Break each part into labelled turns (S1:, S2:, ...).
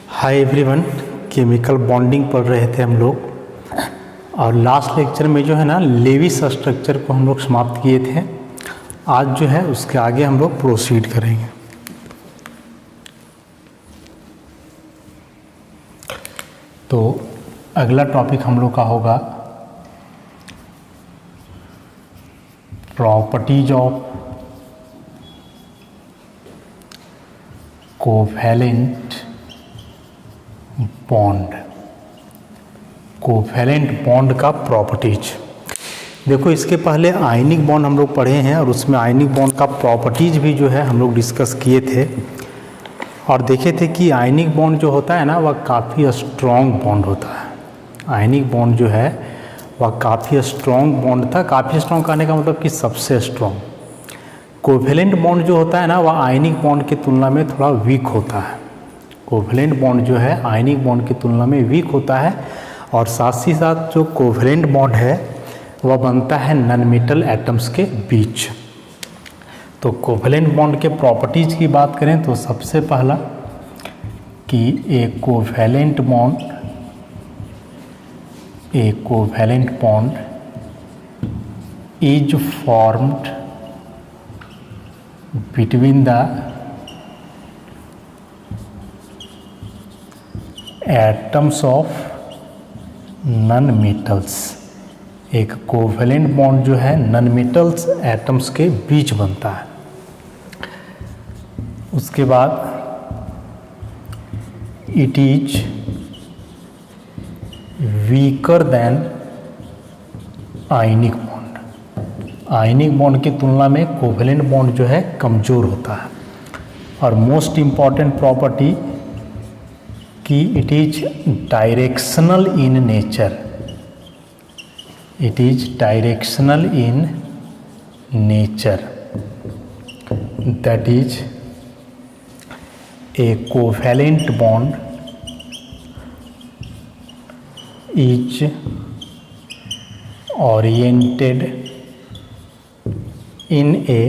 S1: Hi everyone, chemical bonding पढ़ रहे थे हम लोग और लास्ट लेक्चर में जो है ना लेविस स्ट्रक्चर को हम लोग समाप्त किए थे। आज जो है उसके आगे हम लोग प्रोसीड करेंगे। तो अगला टॉपिक हम लोग का होगा properties of covalent bond. Covalent bond का प्रॉपर्टीज देखो, इसके पहले आयनिक बॉन्ड हम लोग पढ़े हैं और उसमें आयनिक बॉन्ड का प्रॉपर्टीज भी जो है हम लोग डिस्कस किए थे और देखे थे कि आयनिक बॉन्ड जो होता है ना वह काफ़ी स्ट्रॉन्ग बॉन्ड होता है। आयनिक बॉन्ड जो है वह काफ़ी स्ट्रॉन्ग बॉन्ड था। काफ़ी स्ट्रॉन्ग कहने का मतलब कि सबसे स्ट्रॉन्ग। कोवैलेंट बॉन्ड जो होता है ना वह आयनिक बॉन्ड की तुलना में थोड़ा वीक होता है। कोवैलेंट बॉन्ड जो है आयनिक बॉन्ड की तुलना में वीक होता है और साथ ही साथ जो कोवैलेंट बॉन्ड है वह बनता है नॉन मेटल एटम्स के बीच। तो कोवैलेंट बॉन्ड के प्रॉपर्टीज की बात करें तो सबसे पहला कि a covalent bond is formed between the atoms of non metals. एक कोवैलेंट बॉन्ड जो है नॉन मेटल्स एटम्स के बीच बनता है। उसके बाद it is weaker then ionic bond. Ionic bond की तुलना में कोवैलेंट बॉन्ड जो है कमज़ोर होता है। और मोस्ट इम्पॉर्टेंट प्रॉपर्टी कि it is directional in nature. It is directional in nature, that is a covalent bond is oriented in a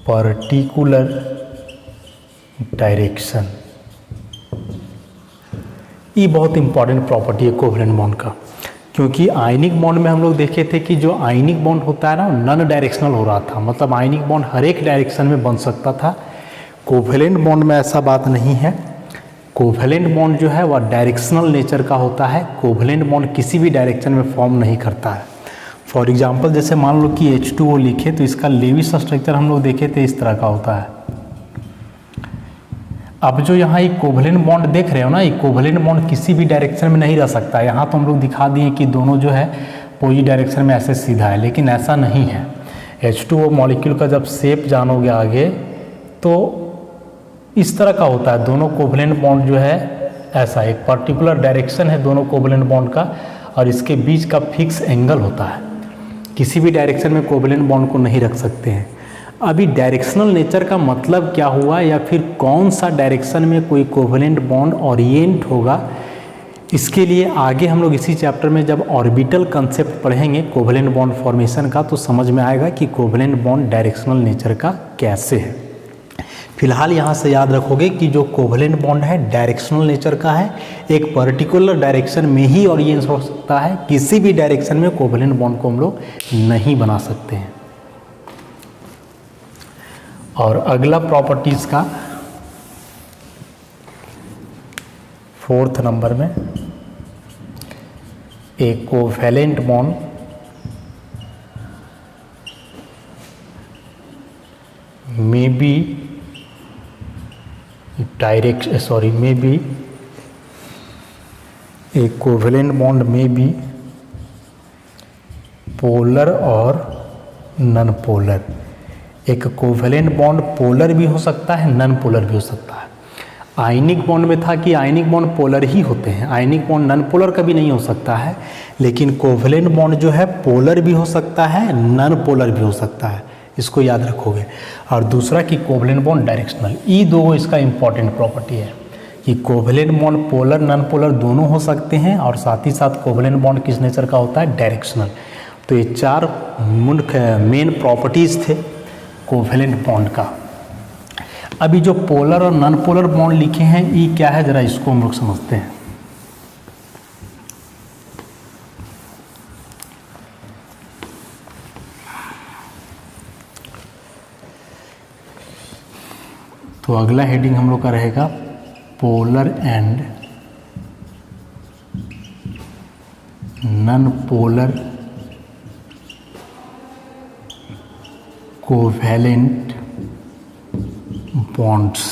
S1: particular direction. ये बहुत इंपॉर्टेंट प्रॉपर्टी है कोवैलेंट बॉन्ड का, क्योंकि आयनिक बॉन्ड में हम लोग देखे थे कि जो आयनिक बॉन्ड होता है ना नॉन डायरेक्शनल हो रहा था, मतलब आयनिक बॉन्ड हर एक डायरेक्शन में बन सकता था। कोवैलेंट बॉन्ड में ऐसा बात नहीं है। कोवैलेंट बॉन्ड जो है वह डायरेक्शनल नेचर का होता है। कोवैलेंट बॉन्ड किसी भी डायरेक्शन में फॉर्म नहीं करता है। फॉर एग्जांपल जैसे मान लो कि H2O लिखे तो इसका लेविस स्ट्रक्चर हम लोग देखे थे इस तरह का होता है। अब जो यहाँ एक कोवैलेंट बॉन्ड देख रहे हो ना, ये कोवैलेंट बॉन्ड किसी भी डायरेक्शन में नहीं रह सकता। यहाँ तो हम लोग दिखा दिए कि दोनों जो है अपोजिट डायरेक्शन में ऐसे सीधा है, लेकिन ऐसा नहीं है। H2O मॉलिक्यूल का जब शेप जानोगे आगे तो इस तरह का होता है। दोनों कोवैलेंट बॉन्ड जो है ऐसा एक पर्टिकुलर डायरेक्शन है दोनों कोवैलेंट बॉन्ड का और इसके बीच का फिक्स एंगल होता है। किसी भी डायरेक्शन में कोवैलेंट बॉन्ड को नहीं रख सकते हैं। अभी डायरेक्शनल नेचर का मतलब क्या हुआ या फिर कौन सा डायरेक्शन में कोई कोवैलेंट बॉन्ड ओरिएंट होगा, इसके लिए आगे हम लोग इसी चैप्टर में जब ऑर्बिटल कंसेप्ट पढ़ेंगे कोवैलेंट बॉन्ड फॉर्मेशन का तो समझ में आएगा कि कोवैलेंट बॉन्ड डायरेक्शनल नेचर का कैसे है। फिलहाल यहाँ से याद रखोगे कि जो कोवैलेंट बॉन्ड है डायरेक्शनल नेचर का है। एक पर्टिकुलर डायरेक्शन में ही ओरिएंट हो सकता है, किसी भी डायरेक्शन में कोवैलेंट बॉन्ड को हम लोग नहीं बना सकते हैं। और अगला प्रॉपर्टीज का 4th नंबर में एक covalent bond may be a covalent bond may be polar और नॉन पोलर। एक कोवैलेंट बॉन्ड पोलर भी हो सकता है, नॉन पोलर भी हो सकता है। आयनिक बॉन्ड में था कि आयनिक बॉन्ड पोलर ही होते हैं, आयनिक बॉन्ड नॉन पोलर कभी नहीं हो सकता है। लेकिन कोवैलेंट बॉन्ड जो है पोलर भी हो सकता है, नॉन पोलर भी हो सकता है, इसको याद रखोगे। और दूसरा कि कोवैलेंट बॉन्ड डायरेक्शनल। ये दो इसका इंपॉर्टेंट प्रॉपर्टी है कि covalent bond polar non polar दोनों हो सकते हैं और साथ ही साथ कोवैलेंट बॉन्ड किस नेचर का होता है, डायरेक्शनल। तो ये चार मुख्य मेन प्रॉपर्टीज़ थे कोवैलेंट बॉन्ड का। अभी जो पोलर और नॉन पोलर बॉन्ड लिखे हैं ये क्या है, जरा इसको हम लोग समझते हैं। तो अगला हेडिंग हम लोग का रहेगा polar and non polar covalent bonds.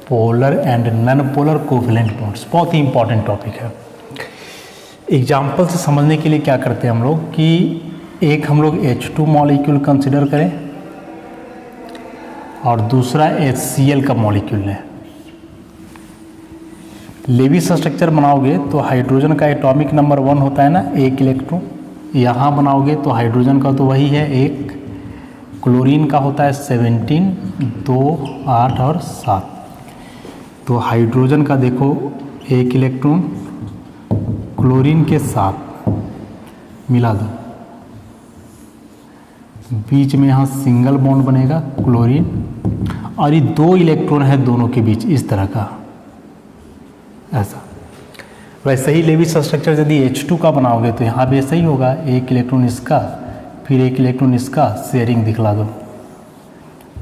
S1: Polar and non polar covalent bonds बहुत ही इंपॉर्टेंट टॉपिक है। एग्जाम्पल से समझने के लिए क्या करते हैं हम लोग कि एक हम लोग H2 मॉलिक्यूल कंसिडर करें और दूसरा HCl का मॉलिक्यूल है। लेविस स्ट्रक्चर बनाओगे तो हाइड्रोजन का एटॉमिक नंबर 1 होता है ना, 1 इलेक्ट्रॉन। यहाँ बनाओगे तो हाइड्रोजन का तो वही है 1, क्लोरीन का होता है 17, 2, 8 और 7। तो हाइड्रोजन का देखो 1 इलेक्ट्रॉन, क्लोरीन के साथ मिला दो, बीच में यहाँ सिंगल बॉन्ड बनेगा क्लोरीन, और ये 2 इलेक्ट्रॉन है दोनों के बीच इस तरह का, ऐसा। वैसे ही लेविस स्ट्रक्चर यदि H2 का बनाओगे तो यहाँ भी ऐसा ही होगा, 1 इलेक्ट्रॉन इसका फिर 1 इलेक्ट्रॉन इसका, शेयरिंग दिखला दो।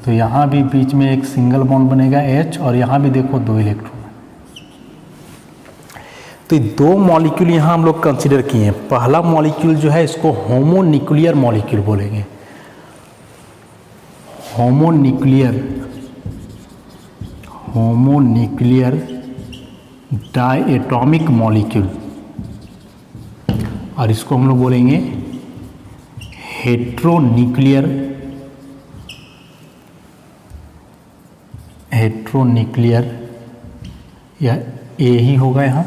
S1: तो यहाँ भी बीच में एक सिंगल बॉन्ड बनेगा H, और यहाँ भी देखो 2 इलेक्ट्रॉन। तो 2 मॉलिक्यूल यहाँ हम लोग कंसिडर किए हैं। पहला मॉलिक्यूल जो है इसको होमोन्यूक्लियर मॉलिक्यूल बोलेंगे। होमोन्यूक्लियर डायटॉमिक मॉलिक्यूल, और इसको हम लोग बोलेंगे हेट्रोन्यूक्लियर या ए ही होगा यहाँ,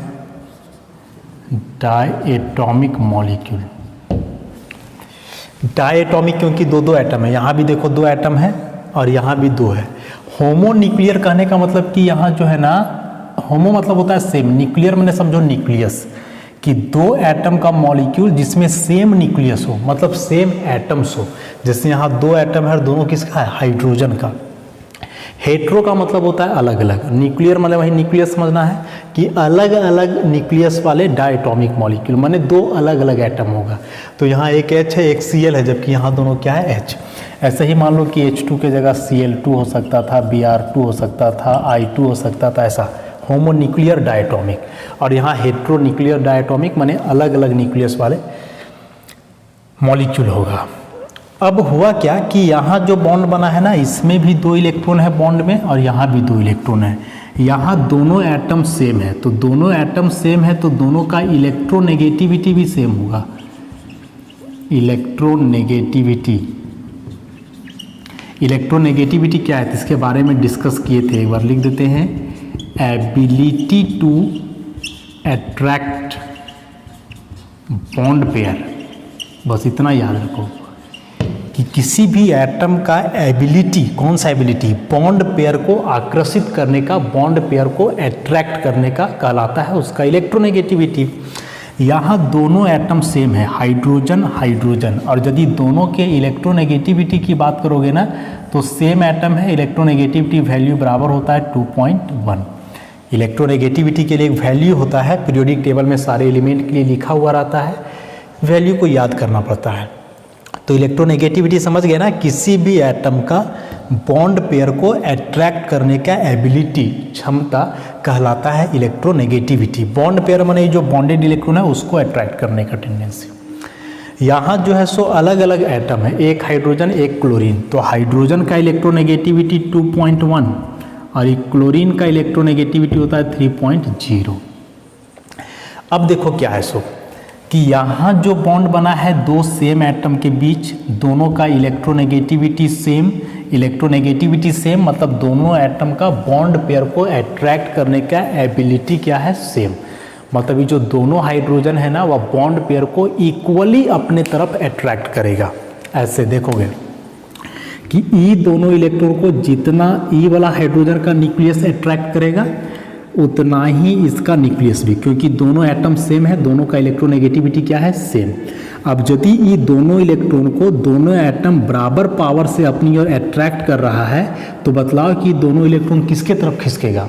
S1: डायटॉमिक मॉलिक्यूल। डायटॉमिक क्योंकि 2 एटम है, यहाँ भी देखो 2 एटम है और यहाँ भी 2 है। होमोन्यूक्लियर कहने का मतलब कि यहाँ जो है ना, होमो मतलब होता है सेम, न्यूक्लियर मैंने समझो न्यूक्लियस, कि 2 एटम का मॉलिक्यूल जिसमें सेम न्यूक्लियस हो, मतलब सेम एटम्स हो। जैसे यहाँ 2 एटम है और दोनों किसका है, हाइड्रोजन का। हेट्रो का मतलब होता है अलग अलग, न्यूक्लियर मतलब वही न्यूक्लियस समझना है कि अलग अलग न्यूक्लियस वाले डायटॉमिक मॉलिक्यूल, माने 2 अलग अलग एटम होगा। तो यहाँ एक H है एक Cl है, जबकि यहाँ दोनों क्या है H। ऐसे ही मान लो कि H2 के जगह Cl2 हो सकता था, Br2 हो सकता था, I2 हो सकता था, ऐसा होमोन्यूक्लियर डायटॉमिक। और यहाँ हेट्रोन्यूक्लियर डायटॉमिक माने अलग अलग न्यूक्लियस वाले मॉलिक्यूल होगा। अब हुआ क्या कि यहाँ जो बॉन्ड बना है ना, इसमें भी 2 इलेक्ट्रॉन है बॉन्ड में, और यहाँ भी 2 इलेक्ट्रॉन है। यहाँ दोनों एटम सेम है, तो दोनों एटम सेम है तो दोनों का इलेक्ट्रोनेगेटिविटी भी सेम होगा। इलेक्ट्रोनेगेटिविटी क्या है, इसके बारे में डिस्कस किए थे, एक बार लिख देते हैं। Ability to attract bond pair, बस इतना याद रखो कि किसी भी एटम का एबिलिटी, कौन सा एबिलिटी, बॉन्ड पेयर को आकर्षित करने का, बॉन्ड पेयर को अट्रैक्ट करने का कहलाता है उसका इलेक्ट्रोनेगेटिविटी। यहाँ दोनों एटम सेम है, हाइड्रोजन हाइड्रोजन, और यदि दोनों के इलेक्ट्रोनेगेटिविटी की बात करोगे ना तो सेम एटम है, इलेक्ट्रोनेगेटिविटी वैल्यू बराबर होता है 2.1। इलेक्ट्रोनेगेटिविटी के लिए एक वैल्यू होता है, पीरियोडिक टेबल में सारे एलिमेंट के लिए लिखा हुआ रहता है, वैल्यू को याद करना पड़ता है। तो इलेक्ट्रोनेगेटिविटी समझ गए ना, किसी भी एटम का बॉन्ड पेयर को अट्रैक्ट करने का एबिलिटी, क्षमता कहलाता है इलेक्ट्रोनेगेटिविटी। बॉन्ड पेयर माने जो बॉन्डेड इलेक्ट्रॉन है उसको अट्रैक्ट करने का टेंडेंसी। यहाँ जो है सो अलग अलग एटम है, एक हाइड्रोजन एक क्लोरीन, तो हाइड्रोजन का इलेक्ट्रोनेगेटिविटी 2.1 और एक क्लोरीन का इलेक्ट्रोनेगेटिविटी होता है 3.0। अब देखो क्या है सो कि यहाँ जो बॉन्ड बना है 2 सेम एटम के बीच, दोनों का इलेक्ट्रोनेगेटिविटी सेम। इलेक्ट्रोनेगेटिविटी सेम मतलब दोनों एटम का बॉन्ड पेयर को अट्रैक्ट करने का एबिलिटी क्या है, सेम। मतलब ये जो दोनों हाइड्रोजन है ना, वह बॉन्ड पेयर को इक्वली अपने तरफ अट्रैक्ट करेगा। ऐसे देखोगे कि ई दोनों इलेक्ट्रॉन को जितना ई वाला हाइड्रोजन का न्यूक्लियस अट्रैक्ट करेगा, उतना ही इसका न्यूक्लियस भी, क्योंकि दोनों एटम सेम है, दोनों का इलेक्ट्रोनेगेटिविटी क्या है, सेम। अब यदि ये दोनों इलेक्ट्रॉन को दोनों एटम बराबर पावर से अपनी ओर अट्रैक्ट कर रहा है, तो बतलाओ कि दोनों इलेक्ट्रॉन किसके तरफ खिसकेगा,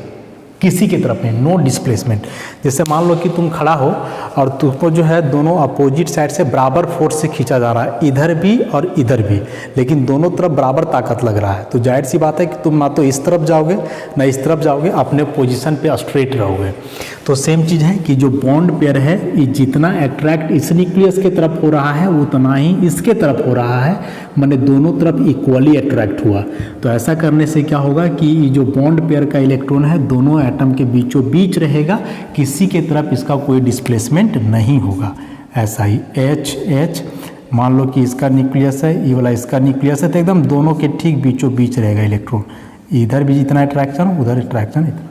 S1: किसी की तरफ नहीं, नो डिस्प्लेसमेंट। जैसे मान लो कि तुम खड़ा हो और तुमको जो है दोनों अपोजिट साइड से बराबर फोर्स से खींचा जा रहा है, इधर भी और इधर भी, लेकिन दोनों तरफ बराबर ताकत लग रहा है, तो जाहिर सी बात है कि तुम ना तो इस तरफ जाओगे ना इस तरफ जाओगे, अपने पोजीशन पे स्ट्रेट रहोगे। तो सेम चीज़ है कि जो बॉन्ड पेयर है ये जितना अट्रैक्ट इस न्यूक्लियस के तरफ हो रहा है उतना ही इसके तरफ हो रहा है, माने दोनों तरफ इक्वली अट्रैक्ट हुआ। तो ऐसा करने से क्या होगा कि ये जो बॉन्ड पेयर का इलेक्ट्रॉन है दोनों एटम के बीचों बीच रहेगा, किसी के तरफ इसका कोई डिस्प्लेसमेंट नहीं होगा। ऐसा ही H मान लो कि इसका न्यूक्लियस है, ये वाला इसका न्यूक्लियस है, तो एकदम दोनों के ठीक बीचों बीच रहेगा इलेक्ट्रॉन, इधर भी जितना अट्रैक्शन उधर अट्रैक्शन इतना।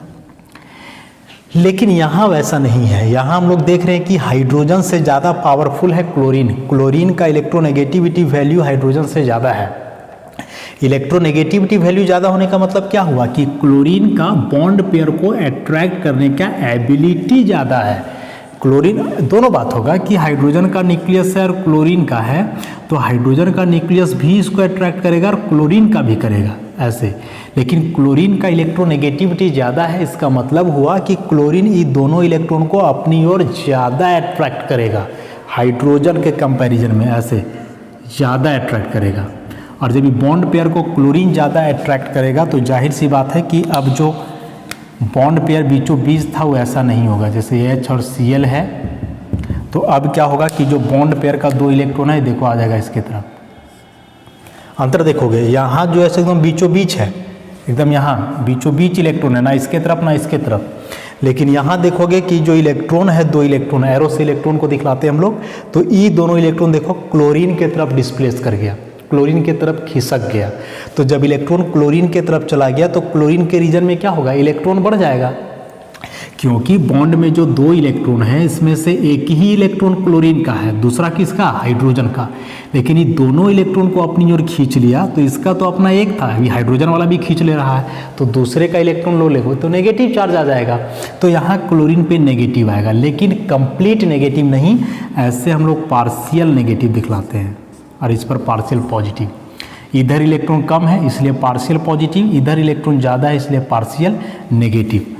S1: लेकिन यहाँ वैसा नहीं है, यहाँ हम लोग देख रहे हैं कि हाइड्रोजन से ज़्यादा पावरफुल है क्लोरीन। क्लोरीन का इलेक्ट्रोनेगेटिविटी वैल्यू हाइड्रोजन से ज़्यादा है। इलेक्ट्रोनेगेटिविटी वैल्यू ज़्यादा होने का मतलब क्या हुआ कि क्लोरीन का बॉन्ड पेयर को अट्रैक्ट करने का एबिलिटी ज़्यादा है। क्लोरीन दोनों बात होगा कि हाइड्रोजन का न्यूक्लियस है और क्लोरीन का है, तो हाइड्रोजन का न्यूक्लियस भी इसको अट्रैक्ट करेगा और क्लोरीन का भी करेगा ऐसे। लेकिन क्लोरीन का इलेक्ट्रोनेगेटिविटी ज़्यादा है, इसका मतलब हुआ कि क्लोरीन ये दोनों इलेक्ट्रॉन को अपनी ओर ज़्यादा अट्रैक्ट करेगा हाइड्रोजन के कंपैरिजन में, ऐसे ज़्यादा अट्रैक्ट करेगा। और जब ये बॉन्ड पेयर को क्लोरीन ज़्यादा अट्रैक्ट करेगा तो जाहिर सी बात है कि अब जो बॉन्ड पेयर बीचों बीच था वो ऐसा नहीं होगा। जैसे H और Cl है, तो अब क्या होगा कि जो बॉन्ड पेयर का दो इलेक्ट्रॉन है देखो आ जाएगा इसके तरफ। अंतर देखोगे यहाँ जो ऐसे एकदम बीचों बीच है, एकदम यहाँ बीचों बीच इलेक्ट्रॉन है, ना इसके तरफ ना इसके तरफ। लेकिन यहाँ देखोगे कि जो इलेक्ट्रॉन है, दो इलेक्ट्रॉन, एरो से इलेक्ट्रॉन को दिखलाते हैं हम लोग, तो ये दोनों इलेक्ट्रॉन देखो क्लोरीन के तरफ डिस्प्लेस कर गया, क्लोरीन के तरफ खिसक गया। तो जब इलेक्ट्रॉन क्लोरीन के तरफ चला गया तो क्लोरीन के रीजन में क्या होगा, इलेक्ट्रॉन बढ़ जाएगा, क्योंकि बॉन्ड में जो दो इलेक्ट्रॉन है इसमें से एक ही इलेक्ट्रॉन क्लोरीन का है, दूसरा किसका, हाइड्रोजन का। लेकिन ये दोनों इलेक्ट्रॉन को अपनी ओर खींच लिया, तो इसका तो अपना एक था, अभी हाइड्रोजन वाला भी खींच ले रहा है, तो दूसरे का इलेक्ट्रॉन लो लेगो तो नेगेटिव चार्ज आ जाएगा। तो यहाँ क्लोरीन पे नेगेटिव आएगा, लेकिन कंप्लीट नेगेटिव नहीं, ऐसे हम लोग पार्शियल नेगेटिव दिखलाते हैं और इस पर पार्शियल पॉजिटिव। इधर इलेक्ट्रॉन कम है इसलिए पार्शियल पॉजिटिव, इधर इलेक्ट्रॉन ज़्यादा है इसलिए पार्शियल नेगेटिव।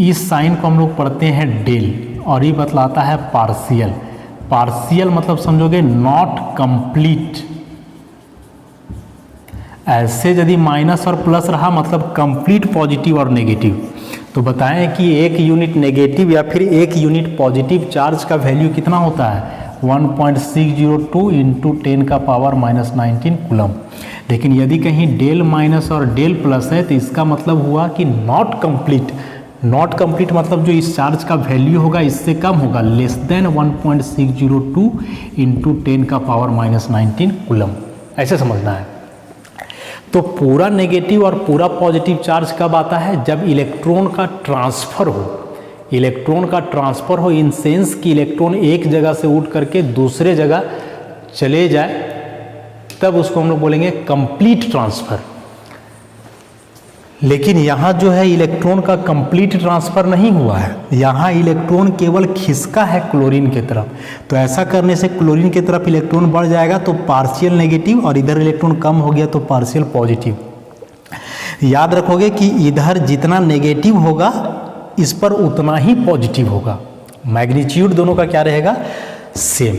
S1: इस साइन को हम लोग पढ़ते हैं डेल, और ये बतलाता है पार्शियल। पार्शियल मतलब समझोगे नॉट कंप्लीट। ऐसे यदि माइनस और प्लस रहा मतलब कंप्लीट पॉजिटिव और नेगेटिव। तो बताएं कि एक यूनिट नेगेटिव या फिर एक यूनिट पॉजिटिव चार्ज का वैल्यू कितना होता है, 1.602 इंटू 10 का पावर -19 कूलम। लेकिन यदि कहीं डेल माइनस और डेल प्लस है तो इसका मतलब हुआ कि नॉट कंप्लीट। नॉट कंप्लीट मतलब जो इस चार्ज का वैल्यू होगा इससे कम होगा, लेस देन 1.602 इंटू 10 का पावर -19 कूलम, ऐसे समझना है। तो पूरा नेगेटिव और पूरा पॉजिटिव चार्ज कब आता है, जब इलेक्ट्रॉन का ट्रांसफ़र हो। इलेक्ट्रॉन का ट्रांसफ़र हो इन सेंस कि इलेक्ट्रॉन एक जगह से उठ करके दूसरे जगह चले जाए, तब उसको हम लोग बोलेंगे कंप्लीट ट्रांसफ़र। लेकिन यहाँ जो है इलेक्ट्रॉन का कंप्लीट ट्रांसफ़र नहीं हुआ है, यहाँ इलेक्ट्रॉन केवल खिसका है क्लोरीन की तरफ। तो ऐसा करने से क्लोरीन की तरफ इलेक्ट्रॉन बढ़ जाएगा तो पार्शियल नेगेटिव, और इधर इलेक्ट्रॉन कम हो गया तो पार्शियल पॉजिटिव। याद रखोगे कि इधर जितना नेगेटिव होगा इस पर उतना ही पॉजिटिव होगा, मैग्नीट्यूड दोनों का क्या रहेगा, सेम।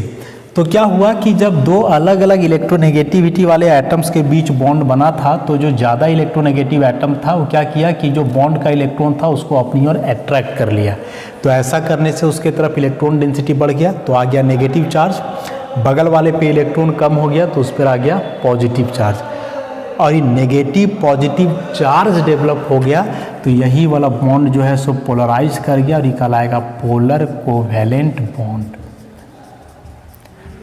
S1: तो क्या हुआ कि जब दो अलग अलग इलेक्ट्रोनेगेटिविटी वाले एटम्स के बीच बॉन्ड बना था, तो जो ज़्यादा इलेक्ट्रोनेगेटिव एटम था वो क्या किया कि जो बॉन्ड का इलेक्ट्रॉन था उसको अपनी ओर अट्रैक्ट कर लिया। तो ऐसा करने से उसके तरफ इलेक्ट्रॉन डेंसिटी बढ़ गया, तो आ गया नेगेटिव चार्ज। बगल वाले पे इलेक्ट्रॉन कम हो गया तो उस पर आ गया पॉजिटिव चार्ज, और ये नेगेटिव पॉजिटिव चार्ज डेवलप हो गया। तो यही वाला बॉन्ड जो है सो पोलराइज कर गया और ये कहलाएगा पोलर कोवैलेंट बॉन्ड।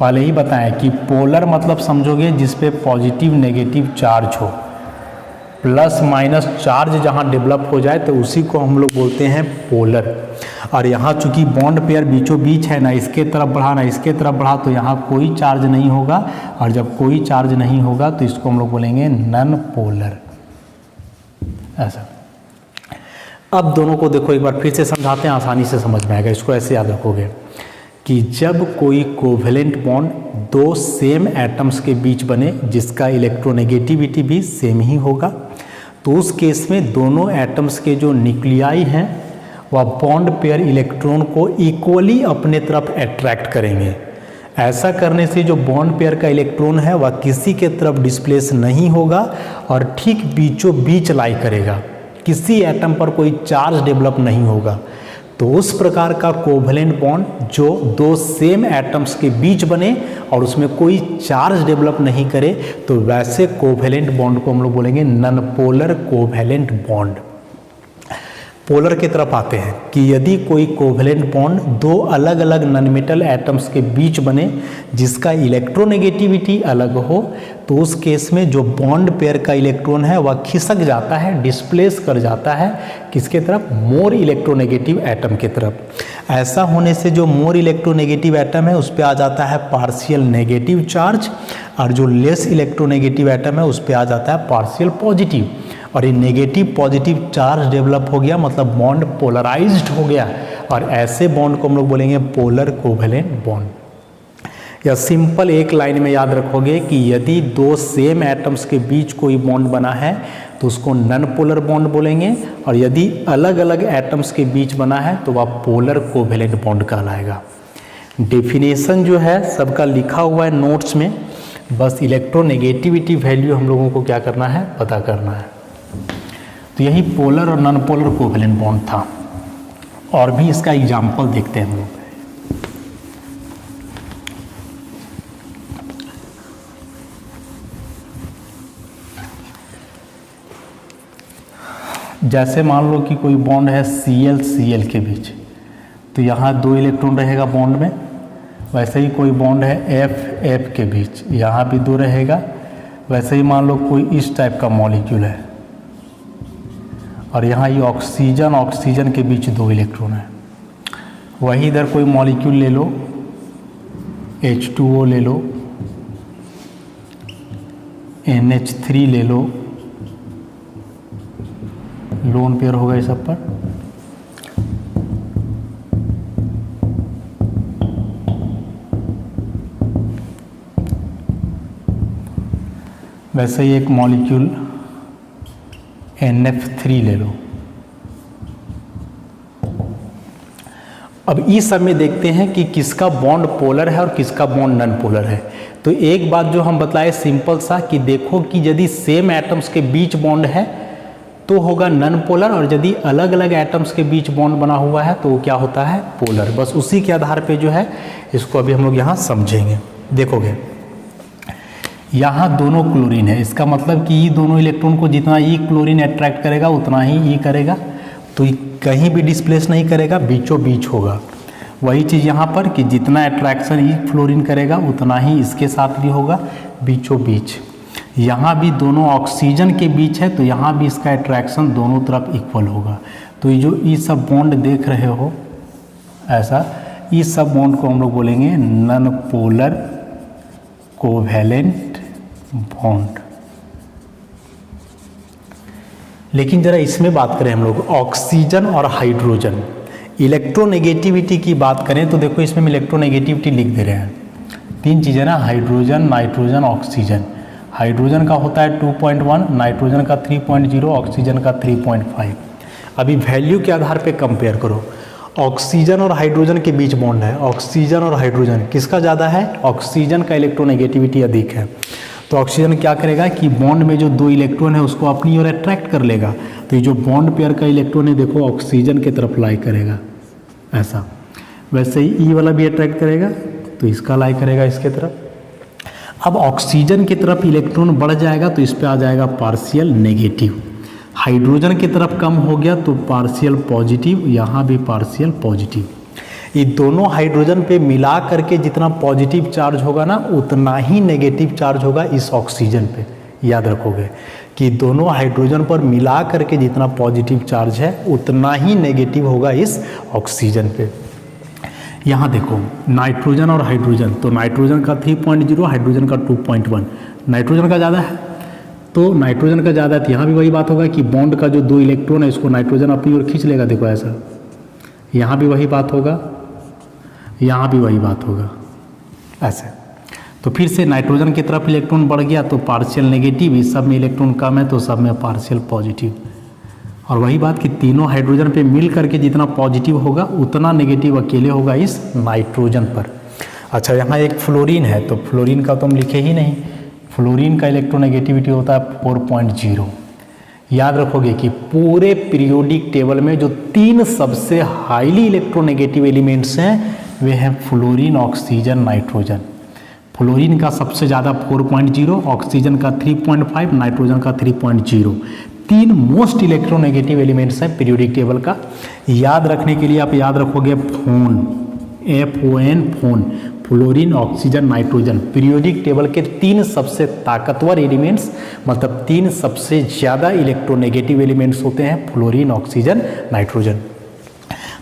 S1: पहले ही बताएं कि पोलर मतलब समझोगे जिस पे पॉजिटिव नेगेटिव चार्ज हो, प्लस माइनस चार्ज जहाँ डेवलप हो जाए तो उसी को हम लोग बोलते हैं पोलर। और यहाँ चूंकि बॉन्ड पेयर बीचों बीच है, ना इसके तरफ बढ़ा ना इसके तरफ बढ़ा, तो यहाँ कोई चार्ज नहीं होगा, और जब कोई चार्ज नहीं होगा तो इसको हम लोग बोलेंगे नॉन पोलर, ऐसा। अब दोनों को देखो एक बार फिर से समझाते हैं, आसानी से समझ में आएगा। इसको ऐसे याद रखोगे कि जब कोई कोवेलेंट बॉन्ड दो सेम एटम्स के बीच बने जिसका इलेक्ट्रोनेगेटिविटी भी सेम ही होगा, तो उस केस में दोनों एटम्स के जो न्यूक्लियाई हैं वह बॉन्ड पेयर इलेक्ट्रॉन को इक्वली अपने तरफ अट्रैक्ट करेंगे। ऐसा करने से जो बॉन्ड पेयर का इलेक्ट्रॉन है वह किसी के तरफ डिस्प्लेस नहीं होगा और ठीक बीचों बीच लाई करेगा, किसी एटम पर कोई चार्ज डेवलप नहीं होगा। तो उस प्रकार का कोवेलेंट बॉन्ड जो दो सेम एटम्स के बीच बने और उसमें कोई चार्ज डेवलप नहीं करे, तो वैसे कोवेलेंट बॉन्ड को हम लोग बोलेंगे non polar covalent bond. Polar की तरफ आते हैं कि यदि कोई कोवेलेंट बॉन्ड दो अलग अलग नॉन मेटल एटम्स के बीच बने जिसका इलेक्ट्रोनेगेटिविटी अलग हो, तो उस केस में जो बॉन्ड पेयर का इलेक्ट्रॉन है वह खिसक जाता है, डिस्प्लेस कर जाता है किसके तरफ, मोर इलेक्ट्रोनेगेटिव एटम की तरफ। ऐसा होने से जो मोर इलेक्ट्रोनेगेटिव एटम है उस पर आ जाता है पार्शियल नेगेटिव चार्ज, और जो लेस इलेक्ट्रोनेगेटिव एटम है उस पर आ जाता है पार्शियल पॉजिटिव। और ये नेगेटिव पॉजिटिव चार्ज डेवलप हो गया, मतलब बॉन्ड पोलराइज्ड हो गया, और ऐसे बॉन्ड को हम लोग बोलेंगे पोलर कोवेलेंट बॉन्ड। या सिंपल एक लाइन में याद रखोगे कि यदि दो सेम एटम्स के बीच कोई बॉन्ड बना है तो उसको नॉन पोलर बॉन्ड बोलेंगे, और यदि अलग अलग एटम्स के बीच बना है तो वह पोलर कोवेलेंट बॉन्ड कहलाएगा। डेफिनेशन जो है सबका लिखा हुआ है नोट्स में, बस इलेक्ट्रोनेगेटिविटी वैल्यू हम लोगों को क्या करना है, पता करना है। तो यही पोलर और नॉन पोलर कोवेलेंट बॉन्ड था। और भी इसका एग्जाम्पल देखते हैं हम लोग। जैसे मान लो कि कोई बॉन्ड है Cl Cl के बीच, तो यहाँ दो इलेक्ट्रॉन रहेगा बॉन्ड में। वैसे ही कोई बॉन्ड है F F के बीच, यहाँ भी दो रहेगा। वैसे ही मान लो कोई इस टाइप का मॉलिक्यूल है और यहाँ ये ऑक्सीजन ऑक्सीजन के बीच दो इलेक्ट्रॉन है। वही इधर कोई मॉलिक्यूल ले लो, H2O ले लो, NH3 ले लो, लोन पेयर होगा इस सब पर। वैसे ही एक मॉलिक्यूल NF3 ले लो। अब इस सब में देखते हैं कि किसका बॉन्ड पोलर है और किसका बॉन्ड नॉन पोलर है। तो एक बात जो हम बतलाए सिंपल सा कि देखो कि यदि सेम एटम्स के बीच बॉन्ड है तो होगा नॉन पोलर, और यदि अलग अलग एटम्स के बीच बॉन्ड बना हुआ है तो वो क्या होता है, पोलर। बस उसी के आधार पे जो है इसको अभी हम लोग यहाँ समझेंगे। देखोगे यहाँ दोनों क्लोरीन है, इसका मतलब कि ये दोनों इलेक्ट्रॉन को जितना ई क्लोरीन अट्रैक्ट करेगा उतना ही ई करेगा, तो कहीं भी डिस्प्लेस नहीं करेगा, बीचों बीच होगा। वही चीज़ यहाँ पर कि जितना अट्रैक्शन ई फ्लोरीन करेगा उतना ही इसके साथ भी होगा, बीचों बीच। यहाँ भी दोनों ऑक्सीजन के बीच है तो यहाँ भी इसका अट्रैक्शन दोनों तरफ इक्वल होगा। तो ये जो ई सब बॉन्ड देख रहे हो ऐसा, इस सब बॉन्ड को हम लोग बोलेंगे नॉन पोलर कोवेलेंट बॉन्ड। लेकिन जरा इसमें बात करें हम लोग ऑक्सीजन और हाइड्रोजन, इलेक्ट्रोनेगेटिविटी की बात करें तो देखो इसमें हम इलेक्ट्रोनेगेटिविटी लिख दे रहे हैं। तीन चीज़ें ना, हाइड्रोजन, नाइट्रोजन, ऑक्सीजन। हाइड्रोजन का होता है 2.1, नाइट्रोजन का 3.0, ऑक्सीजन का 3.5। अभी वैल्यू के आधार पे कंपेयर करो। ऑक्सीजन और हाइड्रोजन के बीच बॉन्ड है, ऑक्सीजन और हाइड्रोजन किसका ज़्यादा है, ऑक्सीजन का इलेक्ट्रोनेगेटिविटी अधिक है। तो ऑक्सीजन क्या करेगा कि बॉन्ड में जो दो इलेक्ट्रॉन है उसको अपनी ओर अट्रैक्ट कर लेगा। तो ये जो बॉन्ड पेयर का इलेक्ट्रॉन है देखो ऑक्सीजन की तरफ लाई करेगा ऐसा। वैसे ही ई वाला भी अट्रैक्ट करेगा तो इसका लाई करेगा इसके तरफ। अब ऑक्सीजन की तरफ इलेक्ट्रॉन बढ़ जाएगा तो इस पर आ जाएगा पार्शियल नेगेटिव। हाइड्रोजन की तरफ कम हो गया तो पार्शियल पॉजिटिव, यहाँ भी पार्शियल पॉजिटिव। ये दोनों हाइड्रोजन पे मिला करके जितना पॉजिटिव चार्ज होगा ना उतना ही नेगेटिव चार्ज होगा इस ऑक्सीजन पे। याद रखोगे कि दोनों हाइड्रोजन पर मिला करके जितना पॉजिटिव चार्ज है उतना ही नेगेटिव होगा इस ऑक्सीजन पे। यहाँ देखो नाइट्रोजन और हाइड्रोजन, तो नाइट्रोजन का 3.0, हाइड्रोजन का 2.1। नाइट्रोजन का ज़्यादा है तो नाइट्रोजन का ज़्यादा है, तो यहाँ भी वही बात होगा कि बॉन्ड का जो 2 इलेक्ट्रॉन है इसको नाइट्रोजन अपनी ओर खींच लेगा। देखो ऐसा, यहाँ भी वही बात होगा, यहाँ भी वही बात होगा ऐसे। तो फिर से नाइट्रोजन की तरफ इलेक्ट्रॉन बढ़ गया तो पार्शियल नेगेटिव, इस सब में इलेक्ट्रॉन कम है तो सब में पार्शियल पॉजिटिव। और वही बात कि तीनों हाइड्रोजन पे मिल करके जितना पॉजिटिव होगा उतना नेगेटिव अकेले होगा इस नाइट्रोजन पर। अच्छा, यहाँ एक फ्लोरीन है, तो फ्लोरीन का तो हम लिखे ही नहीं। फ्लोरीन का इलेक्ट्रोनेगेटिविटी होता है 4.0। याद रखोगे कि पूरे पीरियोडिक टेबल में जो 3 सबसे हाईली इलेक्ट्रोनेगेटिव एलिमेंट्स हैं वे हैं फ्लोरीन, ऑक्सीजन, नाइट्रोजन। फ्लोरीन का सबसे ज़्यादा 4.0, ऑक्सीजन का 3.5, नाइट्रोजन का 3.0। 3 मोस्ट इलेक्ट्रोनेगेटिव एलिमेंट्स हैं पीरियोडिक टेबल का। याद रखने के लिए आप याद रखोगे phone, FON, phone, fluorine, oxygen, nitrogen. Periodic table के 3 सबसे ताकतवर एलिमेंट्स, मतलब 3 सबसे ज़्यादा इलेक्ट्रोनेगेटिव एलिमेंट्स होते हैं फ्लोरीन, ऑक्सीजन, नाइट्रोजन।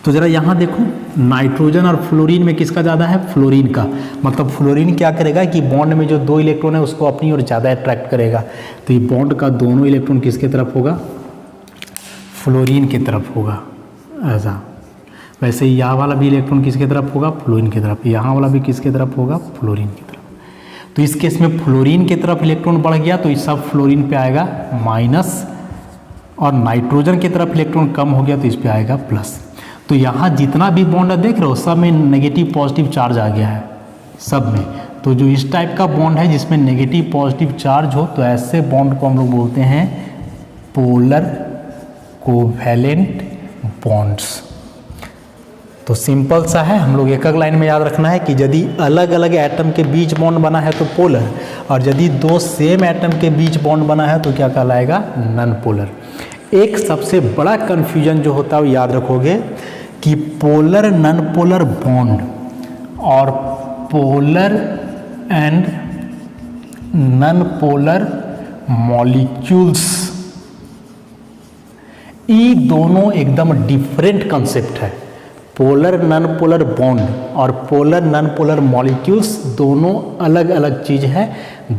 S1: तो ज़रा यहाँ देखो, नाइट्रोजन और फ्लोरीन में किसका ज़्यादा है? फ्लोरीन का। मतलब फ्लोरीन क्या करेगा कि बॉन्ड में जो 2 इलेक्ट्रॉन है उसको अपनी ओर ज़्यादा अट्रैक्ट करेगा। तो ये बॉन्ड का दोनों इलेक्ट्रॉन किसके तरफ होगा? फ्लोरीन की तरफ होगा ऐसा। वैसे ही यहाँ वाला भी इलेक्ट्रॉन किसके तरफ होगा? फ्लोरीन की तरफ। यहाँ वाला भी किसके तरफ होगा? फ्लोरीन की तरफ। तो इस केस में फ्लोरीन की तरफ इलेक्ट्रॉन बढ़ गया तो इस सब फ्लोरीन पे आएगा माइनस, और नाइट्रोजन की तरफ इलेक्ट्रॉन कम हो गया तो इस पे आएगा प्लस। तो यहाँ जितना भी बॉन्ड देख रहे हो सब में नेगेटिव पॉजिटिव चार्ज आ गया है, सब में। तो जो इस टाइप का बॉन्ड है जिसमें नेगेटिव पॉजिटिव चार्ज हो तो ऐसे बॉन्ड को हम लोग बोलते हैं पोलर कोवैलेंट बॉन्ड्स। तो सिंपल सा है, हम लोग एक लाइन में याद रखना है कि यदि अलग अलग एटम के बीच बॉन्ड बना है तो पोलर, और यदि 2 सेम एटम के बीच बॉन्ड बना है तो क्या कहलाएगा? Non polar. एक सबसे बड़ा कन्फ्यूजन जो होता है वो याद रखोगे कि पोलर नॉन पोलर बॉन्ड और polar and non polar molecules, ये दोनों एकदम डिफरेंट कंसेप्ट है। पोलर नॉन पोलर बॉन्ड और पोलर नॉन पोलर मॉलिक्यूल्स दोनों अलग अलग चीज़ है,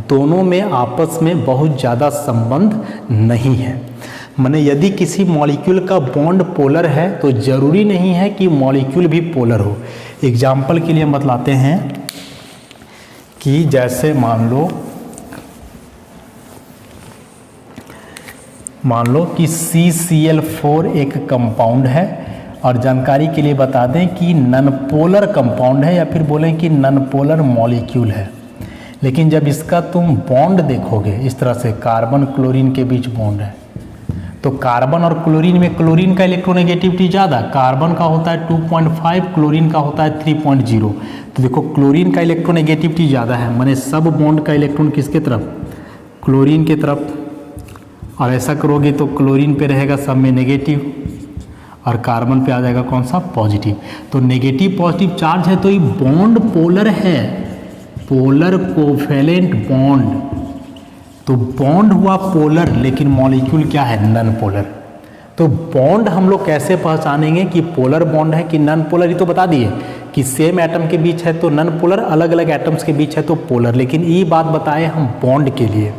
S1: दोनों में आपस में बहुत ज़्यादा संबंध नहीं है। माने यदि किसी मॉलिक्यूल का बॉन्ड पोलर है तो ज़रूरी नहीं है कि मॉलिक्यूल भी पोलर हो। एग्जाम्पल के लिए हम बतलाते हैं कि जैसे मान लो कि CCl4 एक कंपाउंड है, और जानकारी के लिए बता दें कि नॉन पोलर कंपाउंड है या फिर बोलें कि नॉन पोलर मॉलिक्यूल है। लेकिन जब इसका तुम बॉन्ड देखोगे इस तरह से, कार्बन क्लोरीन के बीच बॉन्ड है, तो कार्बन और क्लोरीन में क्लोरीन का इलेक्ट्रोनेगेटिविटी ज़्यादा, कार्बन का होता है 2.5, क्लोरीन का होता है 3.0। तो देखो क्लोरीन का इलेक्ट्रोनेगेटिविटी ज़्यादा है, माने सब बॉन्ड का इलेक्ट्रॉन किसके तरफ? क्लोरीन के तरफ। और ऐसा करोगे तो क्लोरीन पे रहेगा सब में नेगेटिव और कार्बन पे आ जाएगा कौन सा? पॉजिटिव। तो नेगेटिव पॉजिटिव चार्ज है तो ये बॉन्ड पोलर है, पोलर कोवैलेंट बॉन्ड। तो बॉन्ड हुआ पोलर लेकिन मॉलिक्यूल क्या है? Non polar. तो बॉन्ड हम लोग कैसे पहचानेंगे कि पोलर बॉन्ड है कि नॉन पोलर? ये तो बता दिए कि सेम एटम के बीच है तो नॉन पोलर, अलग अलग एटम्स के बीच है तो पोलर। लेकिन ये बात बताए हम बॉन्ड के लिए,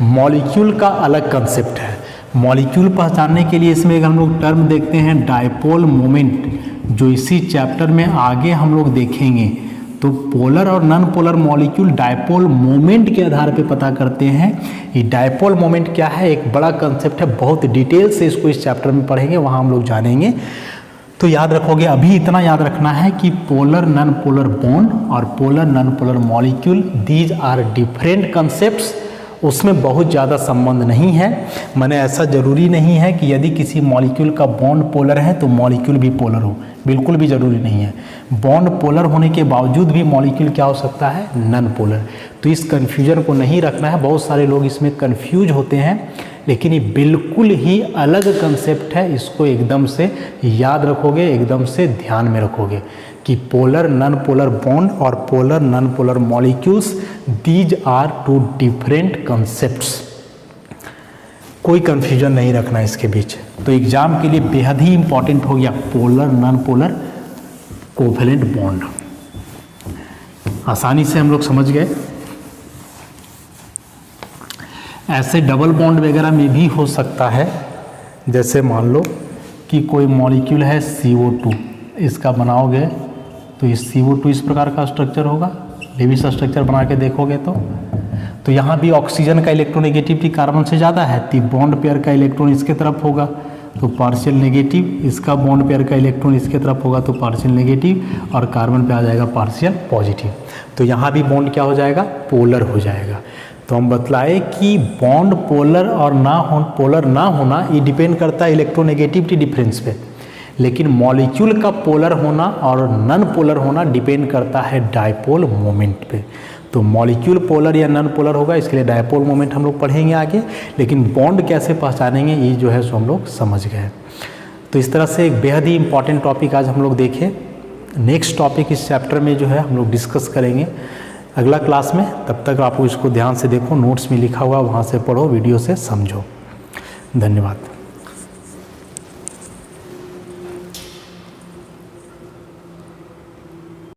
S1: मॉलिक्यूल का अलग कंसेप्ट है। मॉलिक्यूल पहचानने के लिए इसमें हम लोग टर्म देखते हैं डायपोल मोमेंट, जो इसी चैप्टर में आगे हम लोग देखेंगे। तो पोलर और non polar molecule dipole moment के आधार पे पता करते हैं। ये डायपोल मोमेंट क्या है? एक बड़ा कंसेप्ट है, बहुत डिटेल से इसको इस चैप्टर में पढ़ेंगे, वहाँ हम लोग जानेंगे। तो याद रखोगे, अभी इतना याद रखना है कि पोलर नॉन पोलर बॉन्ड और polar non polar molecule, these are different concepts. उसमें बहुत ज़्यादा संबंध नहीं है। माने ऐसा ज़रूरी नहीं है कि यदि किसी मॉलिक्यूल का बॉन्ड पोलर है तो मॉलिक्यूल भी पोलर हो, बिल्कुल भी ज़रूरी नहीं है। बॉन्ड पोलर होने के बावजूद भी मॉलिक्यूल क्या हो सकता है? Non polar. तो इस कन्फ्यूजन को नहीं रखना है, बहुत सारे लोग इसमें कन्फ्यूज होते हैं, लेकिन ये बिल्कुल ही अलग कंसेप्ट है। इसको एकदम से याद रखोगे, एकदम से ध्यान में रखोगे कि पोलर नॉन पोलर बॉन्ड और polar non polar molecules, these are 2 different concepts. कोई कंफ्यूजन नहीं रखना इसके बीच। तो एग्जाम के लिए बेहद ही इंपॉर्टेंट हो गया polar non polar covalent bond. आसानी से हम लोग समझ गए। ऐसे डबल बॉन्ड वगैरह में भी हो सकता है, जैसे मान लो कि कोई मॉलिक्यूल है CO2, इसका बनाओगे तो ये CO2 इस प्रकार का स्ट्रक्चर होगा, लेविस स्ट्रक्चर बना के देखोगे तो यहाँ भी ऑक्सीजन का इलेक्ट्रोनेगेटिविटी कार्बन से ज़्यादा है, तो बॉन्ड पेयर का इलेक्ट्रॉन इसके तरफ होगा तो पार्शियल नेगेटिव, इसका बॉन्ड पेयर का इलेक्ट्रॉन इसके तरफ होगा तो पार्शियल नेगेटिव, और कार्बन पे आ जाएगा पार्शियल पॉजिटिव। तो यहाँ भी बॉन्ड क्या हो जाएगा, पोलर हो जाएगा। तो हम बतलाए कि बॉन्ड पोलर और पोलर ना होना ये डिपेंड करता है इलेक्ट्रोनेगेटिविटी डिफरेंस पे, लेकिन मॉलिक्यूल का पोलर होना और नॉन पोलर होना डिपेंड करता है डायपोल मोमेंट पे। तो मॉलिक्यूल पोलर या नॉन पोलर होगा, इसके लिए डायपोल मोमेंट हम लोग पढ़ेंगे आगे, लेकिन बॉन्ड कैसे पहचानेंगे ये जो है सो हम लोग समझ गए। तो इस तरह से एक बेहद ही इंपॉर्टेंट टॉपिक आज हम लोग देखे। नेक्स्ट टॉपिक इस चैप्टर में जो है हम लोग डिस्कस करेंगे अगला क्लास में। तब तक आप इसको ध्यान से देखो, नोट्स में लिखा हुआ वहाँ से पढ़ो, वीडियो से समझो। धन्यवाद।